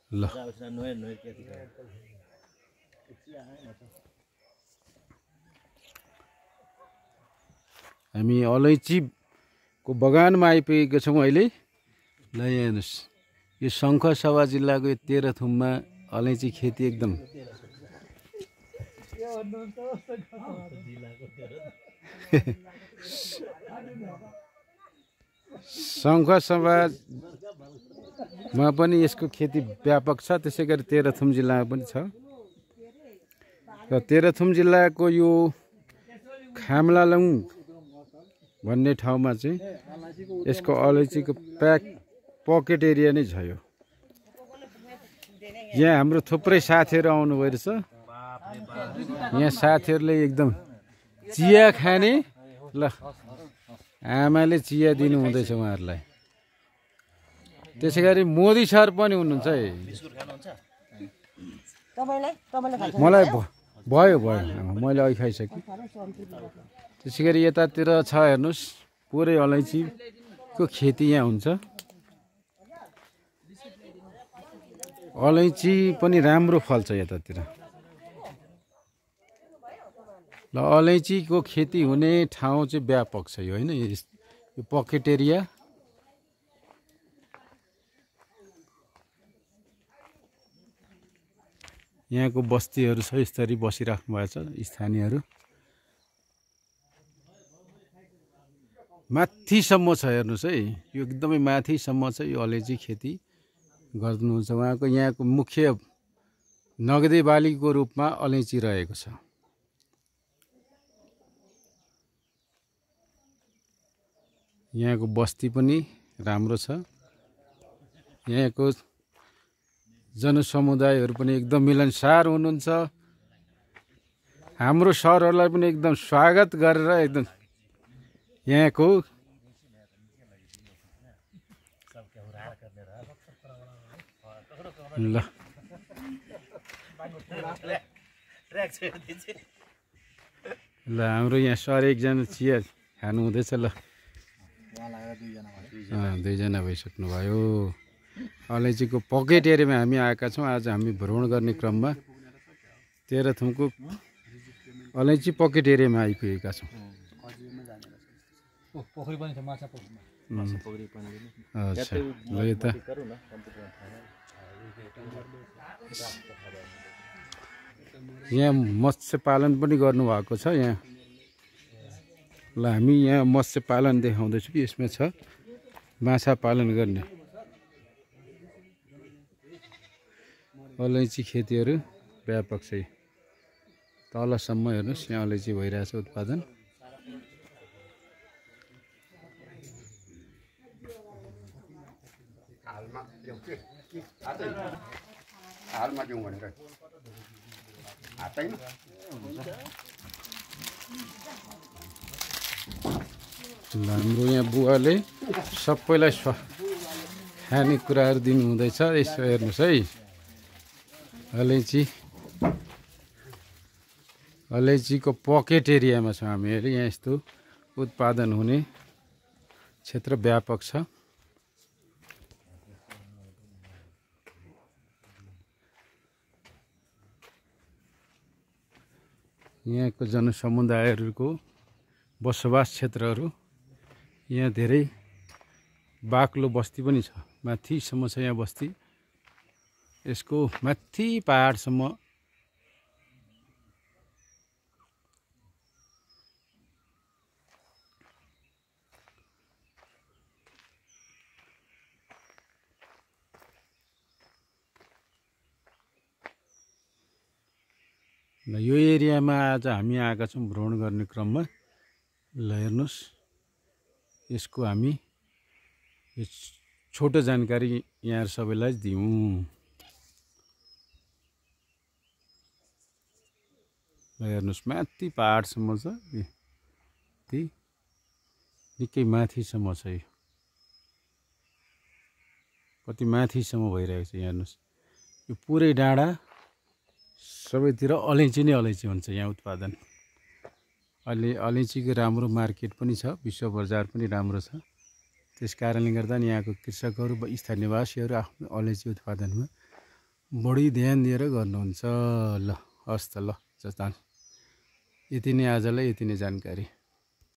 ल हामी अलैँचीको बगानमा आइपुगेको छौँ अहिले। ल यहाँ हेर्नुहोस्, यो शङ्खसभा जिल्लाको यो तेह्रथुममा अलैँची खेती एकदम शङ्खसभामा पनि यसको खेती व्यापक छ, त्यसै गरी तेह्रथुम जिल्लामा पनि छ। र तेह्रथुम जिल्लाको यो खामलालुङ भन्ने ठाउँमा चाहिँ यसको अलैँचीको पकेट एरिया नै छ। यो यहाँ हाम्रो थुप्रै साथीहरू आउनुभएको रहेछ। यहाँ साथीहरूले एकदम चिया खाने, ल आमाले चिया दिनु हुँदैछ उहाँहरूलाई। त्यसै गरी मोदी सर पनि हुनुहुन्छ है। मलाई भयो मैले अघि खाइसकेँ। त्यसै गरी यतातिर छ हेर्नुहोस्, पुरै अलैँचीको खेती यहाँ हुन्छ। अलैँची पनि राम्रो फल्छ यतातिर। ल अलैँचीको खेती हुने ठाउँ चाहिँ व्यापक छ यो, होइन? यो पकेट एरिया। यहाँको बस्तीहरू छ, यसरी बसिराख्नु भएको छ स्थानीयहरू। माथिसम्म छ हेर्नुहोस् है, यो एकदमै माथिसम्म छ यो अलैँची खेती गर्नुहुन्छ उहाँको। यहाँको मुख्य नगदे बालीको रूपमा अलैँची रहेको छ। यहाँको बस्ती पनि राम्रो छ। यहाँको जनसमुदायहरू पनि एकदम मिलनसार हुनुहुन्छ। हाम्रो सरहरूलाई पनि एकदम स्वागत गरेर एकदम यहाँको ल हाम्रो यहाँ सर एकजना चिया खानु हुँदैछ। ल दुईजना भइसक्नु भयो। अलैँचीको पकेट एरियामा हामी आएका छौँ। आज हामी भ्रमण गर्ने क्रममा तेह्रथुमको अलैँची पकेट एरियामा आइपुगेका छौँ। अच्छा, ल यता यहाँ मत्स्य पालन पनि गर्नुभएको छ यहाँ। ल हामी यहाँ मत्स्य पालन देखाउँदैछौँ कि यसमा छ माछा पालन गर्ने अलैँची खेतीहरू व्यापक छ। तलसम्म हेर्नुहोस्, यहाँ अलैँची भइरहेछ उत्पादन। हाम्रो यहाँ बुवाले सबैलाई खाने कुराहरू दिनुहुँदैछ। यसो हेर्नुहोस् है, अलैँचीको पकेट एरियामा छ हामीहरू। यहाँ यस्तो उत्पादन हुने क्षेत्र व्यापक छ। यहाँको जनसमुदायहरूको बसोबास क्षेत्रहरू, यहाँ धेरै बाक्लो बस्ती पनि छ। माथिसम्म छ यहाँ बस्ती, यसको माथि पहाडसम्म ल यो एरियामा आज हामी आएका छौँ भ्रमण गर्ने क्रममा। ल हेर्नुहोस्, यसको हामी छोटो जानकारी यहाँहरू सबैलाई दिउँ। ल हेर्नुहोस्, माथि पहाडसम्म छ, निकै माथिसम्म छ। यो कति माथिसम्म भइरहेको छ यहाँ हेर्नुहोस्। यो पुरै डाँडा सबैतिर अलैँची नै अलैँची हुन्छ यहाँ उत्पादन। अहिले अलैँचीको राम्रो मार्केट पनि छ, विश्व बजार पनि राम्रो छ। त्यस कारणले गर्दा यहाँको कृषकहरू स्थानीयवासीहरू आफ्नो अलैँची उत्पादनमा बढी ध्यान दिएर गर्नुहुन्छ। ल हस् त, ल जस्ता यति नै आजलाई यति नै जानकारी।